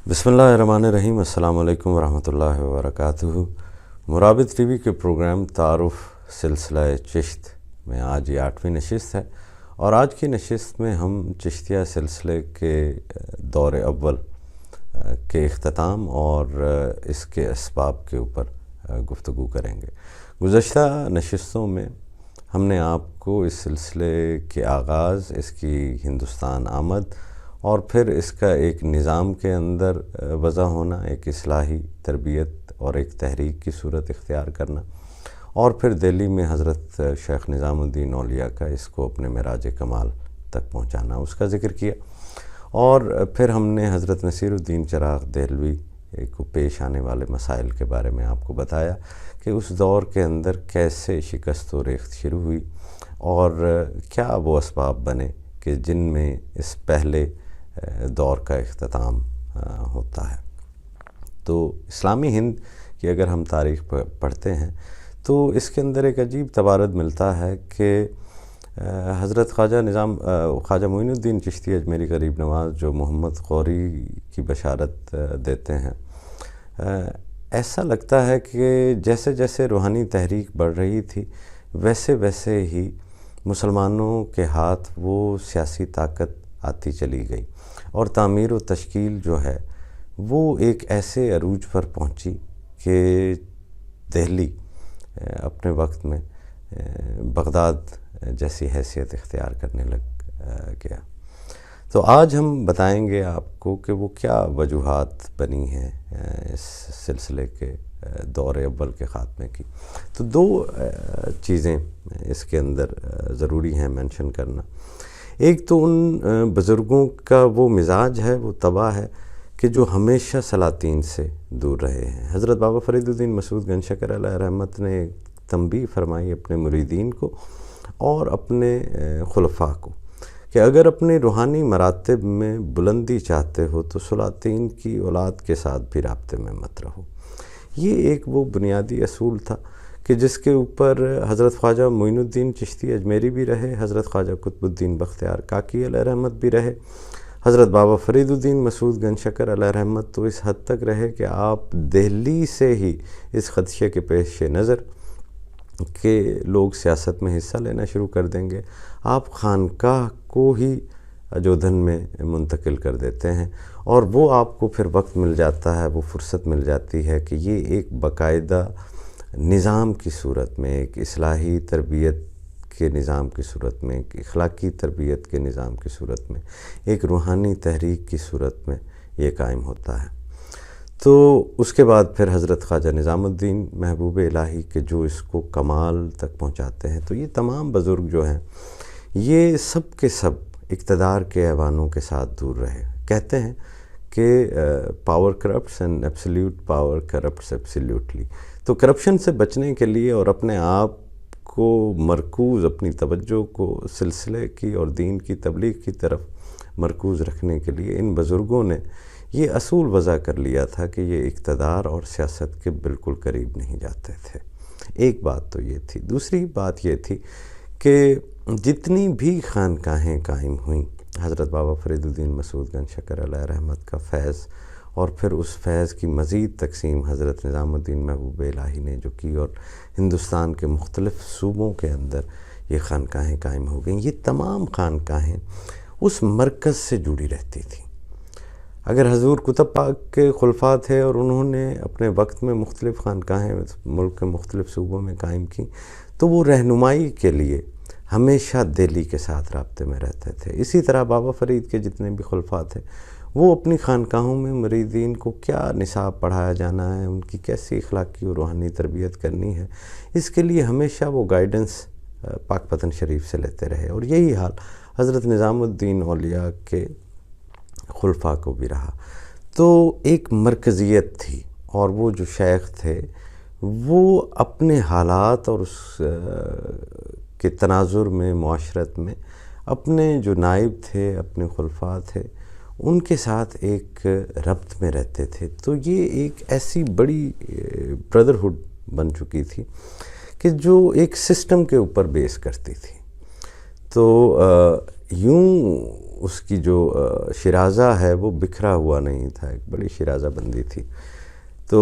بسم اللہ الرحمن الرحیم۔ السلام علیکم ورحمۃ اللہ وبرکاتہ۔ مرابط ٹی وی کے پروگرام تعارف سلسلہ چشت میں آج یہ 8ویں نشست ہے، اور آج کی نشست میں ہم چشتیہ سلسلے کے دور اول کے اختتام اور اس کے اسباب کے اوپر گفتگو کریں گے۔ گزشتہ نشستوں میں ہم نے آپ کو اس سلسلے کے آغاز، اس کی ہندوستان آمد اور پھر اس کا ایک نظام کے اندر وضع ہونا، ایک اصلاحی تربیت اور ایک تحریک کی صورت اختیار کرنا، اور پھر دہلی میں حضرت شیخ نظام الدین اولیاء کا اس کو اپنے معراج کمال تک پہنچانا، اس کا ذکر کیا۔ اور پھر ہم نے حضرت نصیر الدین چراغ دہلوی کو پیش آنے والے مسائل کے بارے میں آپ کو بتایا کہ اس دور کے اندر کیسے شکست و ریخت شروع ہوئی اور کیا وہ اسباب بنے کہ جن میں اس پہلے دور کا اختتام ہوتا ہے۔ تو اسلامی ہند کی اگر ہم تاریخ پڑھتے ہیں تو اس کے اندر ایک عجیب تبارد ملتا ہے کہ حضرت خواجہ معین الدین چشتی اجمیری غریب نواز جو محمد غوری کی بشارت دیتے ہیں، ایسا لگتا ہے کہ جیسے جیسے روحانی تحریک بڑھ رہی تھی ویسے ویسے ہی مسلمانوں کے ہاتھ وہ سیاسی طاقت آتی چلی گئی، اور تعمیر و تشکیل جو ہے وہ ایک ایسے عروج پر پہنچی کہ دہلی اپنے وقت میں بغداد جیسی حیثیت اختیار کرنے لگ گیا۔ تو آج ہم بتائیں گے آپ کو کہ وہ کیا وجوہات بنی ہیں اس سلسلے کے دور اول کے خاتمے کی۔ تو دو چیزیں اس کے اندر ضروری ہیں مینشن کرنا۔ ایک تو ان بزرگوں کا وہ مزاج ہے، وہ طبع ہے کہ جو ہمیشہ سلاطین سے دور رہے ہیں۔ حضرت بابا فرید الدین مسعود گنج شکر علیہ رحمت نے ایک تنبیہ فرمائی اپنے مریدین کو اور اپنے خلفاء کو کہ اگر اپنے روحانی مراتب میں بلندی چاہتے ہو تو سلاطین کی اولاد کے ساتھ بھی رابطے میں مت رہو۔ یہ ایک وہ بنیادی اصول تھا کہ جس کے اوپر حضرت خواجہ معین الدین چشتی اجمیری بھی رہے، حضرت خواجہ قطب الدین بختیار کاکی علیہ رحمت بھی رہے، حضرت بابا فرید الدین مسعود گنج شکر علیہ رحمت تو اس حد تک رہے کہ آپ دہلی سے ہی اس خدشے کے پیش نظر کہ لوگ سیاست میں حصہ لینا شروع کر دیں گے، آپ خانقاہ کو ہی اجودھن میں منتقل کر دیتے ہیں، اور وہ آپ کو پھر وقت مل جاتا ہے، وہ فرصت مل جاتی ہے کہ یہ ایک باقاعدہ نظام کی صورت میں، ایک اصلاحی تربیت کے نظام کی صورت میں، ایک اخلاقی تربیت کے نظام کی صورت میں، ایک روحانی تحریک کی صورت میں یہ قائم ہوتا ہے۔ تو اس کے بعد پھر حضرت خواجہ نظام الدین محبوب الہی کے جو اس کو کمال تک پہنچاتے ہیں۔ تو یہ تمام بزرگ جو ہیں یہ سب کے سب اقتدار کے ایوانوں کے ساتھ دور رہے۔ کہتے ہیں کہ power corrupts and absolute power corrupts absolutely. تو کرپشن سے بچنے کے لیے اور اپنے آپ کو مرکوز، اپنی توجہ کو سلسلے کی اور دین کی تبلیغ کی طرف مرکوز رکھنے کے لیے ان بزرگوں نے یہ اصول وضع کر لیا تھا کہ یہ اقتدار اور سیاست کے بالکل قریب نہیں جاتے تھے۔ ایک بات تو یہ تھی۔ دوسری بات یہ تھی کہ جتنی بھی خانقاہیں قائم ہوئیں، حضرت بابا فرید الدین مسعود گنج شکر علیہ رحمت کا فیض اور پھر اس فیض کی مزید تقسیم حضرت نظام الدین محبوب الہی نے جو کی، اور ہندوستان کے مختلف صوبوں کے اندر یہ خانقاہیں قائم ہو گئیں، یہ تمام خانقاہیں اس مرکز سے جڑی رہتی تھیں۔ اگر حضور قطب پاک کے خلفاء تھے اور انہوں نے اپنے وقت میں مختلف خانقاہیں ملک کے مختلف صوبوں میں قائم کی، تو وہ رہنمائی کے لیے ہمیشہ دہلی کے ساتھ رابطے میں رہتے تھے۔ اسی طرح بابا فرید کے جتنے بھی خلفاء تھے وہ اپنی خانقاہوں میں مریدین کو کیا نصاب پڑھایا جانا ہے، ان کی کیسی اخلاقی اور روحانی تربیت کرنی ہے، اس کے لیے ہمیشہ وہ گائیڈنس پاک پتن شریف سے لیتے رہے، اور یہی حال حضرت نظام الدین اولیاء کے خلفاء کو بھی رہا۔ تو ایک مرکزیت تھی، اور وہ جو شیخ تھے وہ اپنے حالات اور اس کے تناظر میں، معاشرت میں اپنے جو نائب تھے، اپنے خلفاء تھے، ان کے ساتھ ایک ربط میں رہتے تھے۔ تو یہ ایک ایسی بڑی بردرہڈ بن چکی تھی کہ جو ایک سسٹم کے اوپر بیس کرتی تھی۔ تو یوں اس کی جو شیرازہ ہے وہ بکھرا ہوا نہیں تھا، ایک بڑی شیرازہ بندی تھی۔ تو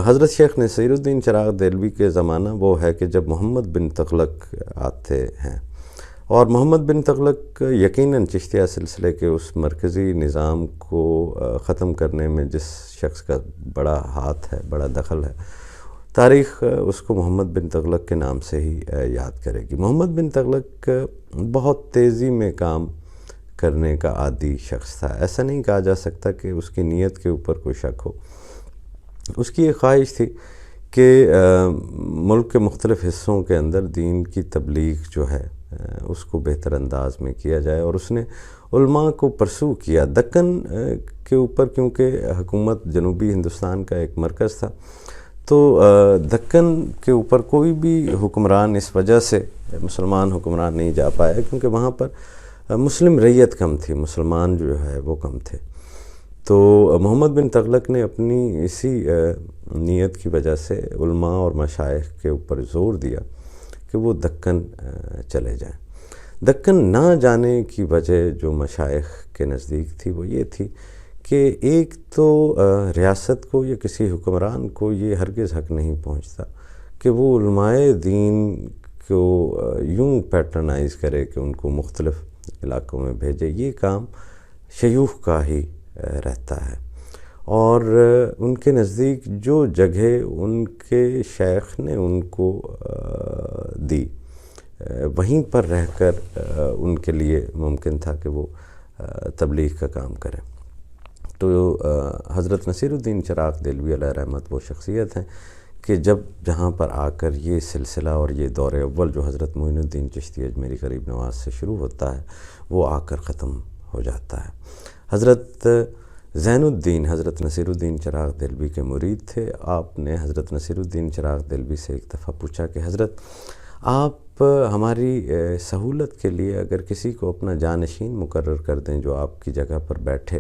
حضرت شیخ نصیر الدین چراغ دہلوی کے زمانہ وہ ہے کہ جب محمد بن تغلق آتے ہیں، اور محمد بن تغلق یقیناً چشتیہ سلسلے کے اس مرکزی نظام کو ختم کرنے میں جس شخص کا بڑا ہاتھ ہے، بڑا دخل ہے، تاریخ اس کو محمد بن تغلق کے نام سے ہی یاد کرے گی۔ محمد بن تغلق بہت تیزی میں کام کرنے کا عادی شخص تھا، ایسا نہیں کہا جا سکتا کہ اس کی نیت کے اوپر کوئی شک ہو۔ اس کی ایک خواہش تھی کہ ملک کے مختلف حصوں کے اندر دین کی تبلیغ جو ہے اس کو بہتر انداز میں کیا جائے، اور اس نے علماء کو پرسو کیا۔ دکن کے اوپر کیونکہ حکومت جنوبی ہندوستان کا ایک مرکز تھا، تو دکن کے اوپر کوئی بھی حکمران اس وجہ سے مسلمان حکمران نہیں جا پایا کیونکہ وہاں پر مسلم رعیت کم تھی، مسلمان جو ہے وہ کم تھے۔ تو محمد بن تغلق نے اپنی اسی نیت کی وجہ سے علماء اور مشائخ کے اوپر زور دیا کہ وہ دکن چلے جائیں۔ دکن نہ جانے کی وجہ جو مشائخ کے نزدیک تھی وہ یہ تھی کہ ایک تو ریاست کو یا کسی حکمران کو یہ ہرگز حق نہیں پہنچتا کہ وہ علماء دین کو یوں پیٹرنائز کرے کہ ان کو مختلف علاقوں میں بھیجے، یہ کام شیوخ کا ہی رہتا ہے۔ اور ان کے نزدیک جو جگہ ان کے شیخ نے ان کو دی، وہیں پر رہ کر ان کے لیے ممکن تھا کہ وہ تبلیغ کا کام کریں۔ تو حضرت نصیر الدین چراغ دہلوی علیہ رحمت وہ شخصیت ہیں کہ جہاں پر آ کر یہ سلسلہ اور یہ دور اول جو حضرت معین الدین چشتی اجمیری غریب نواز سے شروع ہوتا ہے وہ آ کر ختم ہو جاتا ہے۔ حضرت زین الدین حضرت نصیر الدین چراغ دہلوی کے مرید تھے۔ آپ نے حضرت نصیر الدین چراغ دہلوی سے ایک دفعہ پوچھا کہ حضرت آپ ہماری سہولت کے لیے اگر کسی کو اپنا جانشین مقرر کر دیں جو آپ کی جگہ پر بیٹھے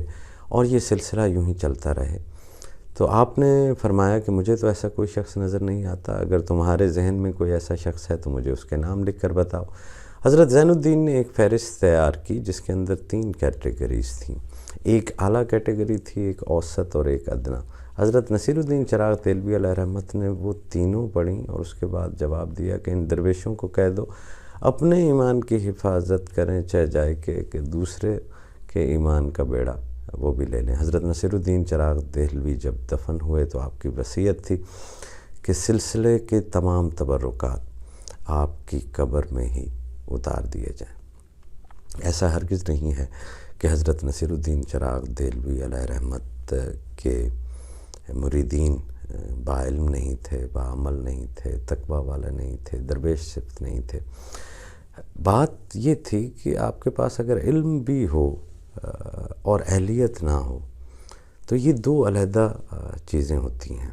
اور یہ سلسلہ یوں ہی چلتا رہے، تو آپ نے فرمایا کہ مجھے تو ایسا کوئی شخص نظر نہیں آتا، اگر تمہارے ذہن میں کوئی ایسا شخص ہے تو مجھے اس کے نام لکھ کر بتاؤ۔ حضرت زین الدین نے ایک فہرست تیار کی جس کے اندر 3 کیٹیگریز تھیں، ایک اعلیٰ کیٹیگری تھی، ایک اوسط اور ایک ادنا۔ حضرت نصیر الدین چراغ دہلوی علیہ رحمت نے وہ تینوں پڑھیں اور اس کے بعد جواب دیا کہ ان درویشوں کو کہہ دو اپنے ایمان کی حفاظت کریں، چاہے جائے کہ دوسرے کے ایمان کا بیڑا وہ بھی لے لیں۔ حضرت نصیر الدین چراغ دہلوی جب دفن ہوئے تو آپ کی وصیت تھی کہ سلسلے کے تمام تبرکات آپ کی قبر میں ہی اتار دیے جائیں۔ ایسا ہرگز نہیں ہے کہ حضرت نصیر الدین چراغ دہلوی علیہ رحمت کے مریدین باعلم نہیں تھے، باعمل نہیں تھے، تقوی والے نہیں تھے، درویش صفت نہیں تھے۔ بات یہ تھی کہ آپ کے پاس اگر علم بھی ہو اور اہلیت نہ ہو تو یہ 2 علیحدہ چیزیں ہوتی ہیں۔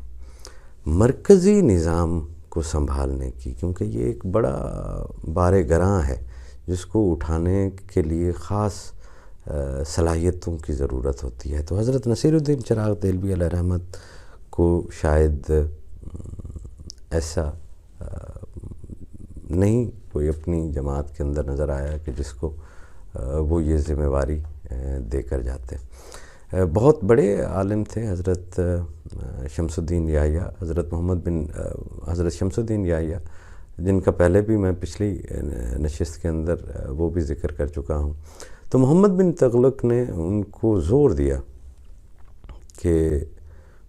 مرکزی نظام کو سنبھالنے کی، کیونکہ یہ ایک بڑا بار گراں ہے جس کو اٹھانے کے لیے خاص صلاحیتوں کی ضرورت ہوتی ہے، تو حضرت نصیر الدین چراغ دہلوی علیہ رحمت کو شاید ایسا نہیں کوئی اپنی جماعت کے اندر نظر آیا کہ جس کو وہ یہ ذمہ واری دے کر جاتے۔ بہت بڑے عالم تھے حضرت شمس الدین یحییٰ، حضرت شمس الدین یحییٰ، جن کا پہلے بھی میں پچھلی نشست کے اندر وہ بھی ذکر کر چکا ہوں۔ تو محمد بن تغلق نے ان کو زور دیا کہ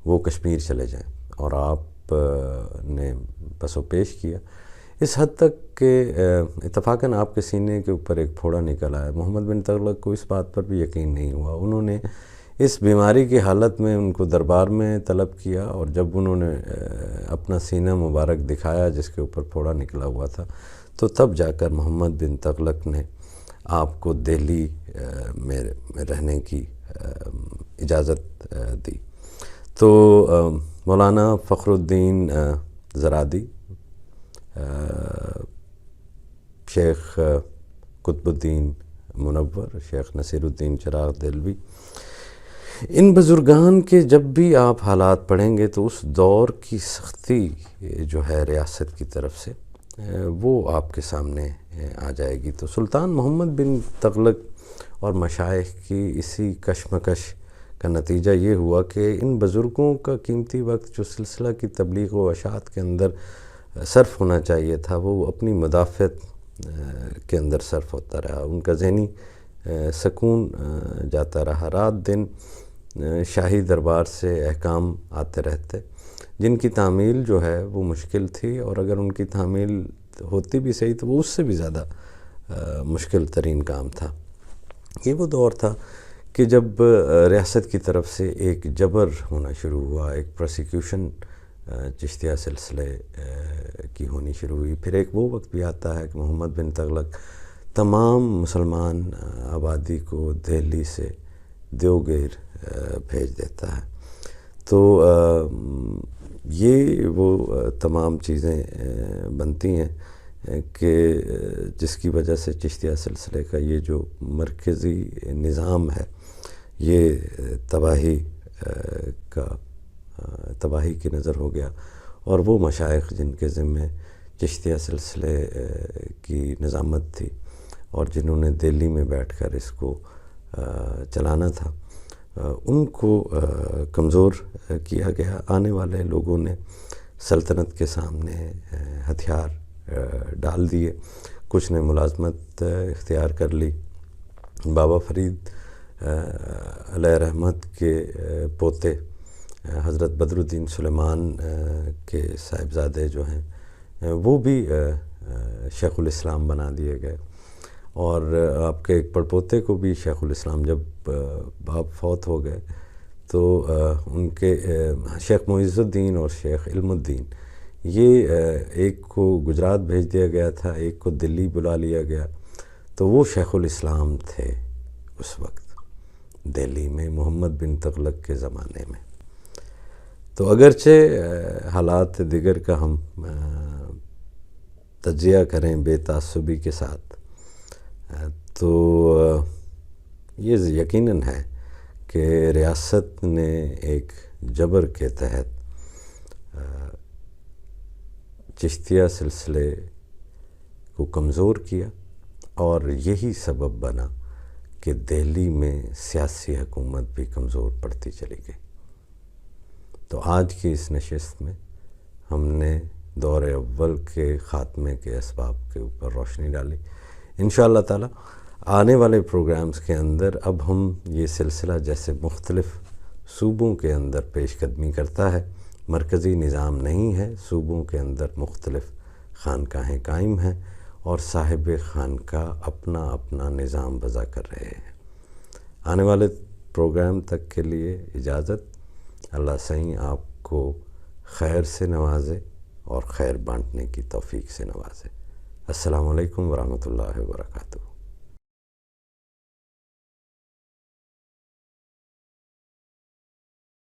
وہ کشمیر چلے جائیں، اور آپ نے پس و پیش کیا، اس حد تک کہ اتفاقاً آپ کے سینے کے اوپر ایک پھوڑا نکل آیا۔ محمد بن تغلق کو اس بات پر بھی یقین نہیں ہوا، انہوں نے اس بیماری کی حالت میں ان کو دربار میں طلب کیا، اور جب انہوں نے اپنا سینہ مبارک دکھایا جس کے اوپر پھوڑا نکلا ہوا تھا، تو تب جا کر محمد بن تغلق نے آپ کو دہلی میں رہنے کی اجازت دی۔ تو مولانا فخر الدین زرادی، شیخ قطب الدین منور، شیخ نصیر الدین چراغ دہلوی، ان بزرگان کے جب بھی آپ حالات پڑھیں گے تو اس دور کی سختی جو ہے ریاست کی طرف سے وہ آپ کے سامنے آ جائے گی۔ تو سلطان محمد بن تغلق اور مشائخ کی اسی کشمکش کا نتیجہ یہ ہوا کہ ان بزرگوں کا قیمتی وقت جو سلسلہ کی تبلیغ و اشاعت کے اندر صرف ہونا چاہیے تھا وہ اپنی مدافعت کے اندر صرف ہوتا رہا. ان کا ذہنی سکون جاتا رہا. رات دن شاہی دربار سے احکام آتے رہتے جن کی تعمیل جو ہے وہ مشکل تھی، اور اگر ان کی تعمیل ہوتی بھی صحیح تو وہ اس سے بھی زیادہ مشکل ترین کام تھا. یہ وہ دور تھا کہ جب ریاست کی طرف سے ایک جبر ہونا شروع ہوا، ایک پروسیکیوشن چشتیہ سلسلے کی ہونی شروع ہوئی. پھر ایک وہ وقت بھی آتا ہے کہ محمد بن تغلق تمام مسلمان آبادی کو دہلی سے دیوگیر بھیج دیتا ہے. تو یہ وہ تمام چیزیں بنتی ہیں کہ جس کی وجہ سے چشتیہ سلسلے کا یہ جو مرکزی نظام ہے یہ تباہی کی نظر ہو گیا، اور وہ مشائخ جن کے ذمے چشتیہ سلسلے کی نظامت تھی اور جنہوں نے دہلی میں بیٹھ کر اس کو چلانا تھا ان کو کمزور کیا گیا. آنے والے لوگوں نے سلطنت کے سامنے ہتھیار ڈال دیے. کچھ نے ملازمت اختیار کر لی. بابا فرید علیہ رحمت کے پوتے حضرت بدر الدین سلیمان کے صاحبزادے جو ہیں وہ بھی شیخ الاسلام بنا دیے گئے، اور آپ کے ایک پڑپوتے کو بھی شیخ الاسلام، جب باپ فوت ہو گئے تو ان کے شیخ معز الدین اور شیخ علم الدین، یہ ایک کو گجرات بھیج دیا گیا تھا، ایک کو دلی بلا لیا گیا. تو وہ شیخ الاسلام تھے اس وقت دہلی میں محمد بن تغلق کے زمانے میں. تو اگرچہ حالات دیگر کا ہم تجزیہ کریں بے تعصبی کے ساتھ، تو یہ یقیناً ہے کہ ریاست نے ایک جبر کے تحت چشتیہ سلسلے کو کمزور کیا، اور یہی سبب بنا کہ دہلی میں سیاسی حکومت بھی کمزور پڑتی چلی گئی. تو آج کی اس نشست میں ہم نے دور اول کے خاتمے کے اسباب کے اوپر روشنی ڈالی. انشاءاللہ تعالی آنے والے پروگرامز کے اندر اب ہم یہ سلسلہ جیسے مختلف صوبوں کے اندر پیش قدمی کرتا ہے، مرکزی نظام نہیں ہے، صوبوں کے اندر مختلف خانقاہیں قائم ہیں اور صاحب خانقاہ اپنا اپنا نظام وضع کر رہے ہیں. آنے والے پروگرام تک کے لیے اجازت. اللہ سائیں آپ کو خیر سے نوازے اور خیر بانٹنے کی توفیق سے نوازے. السلام علیکم ورحمۃ اللہ وبرکاتہ.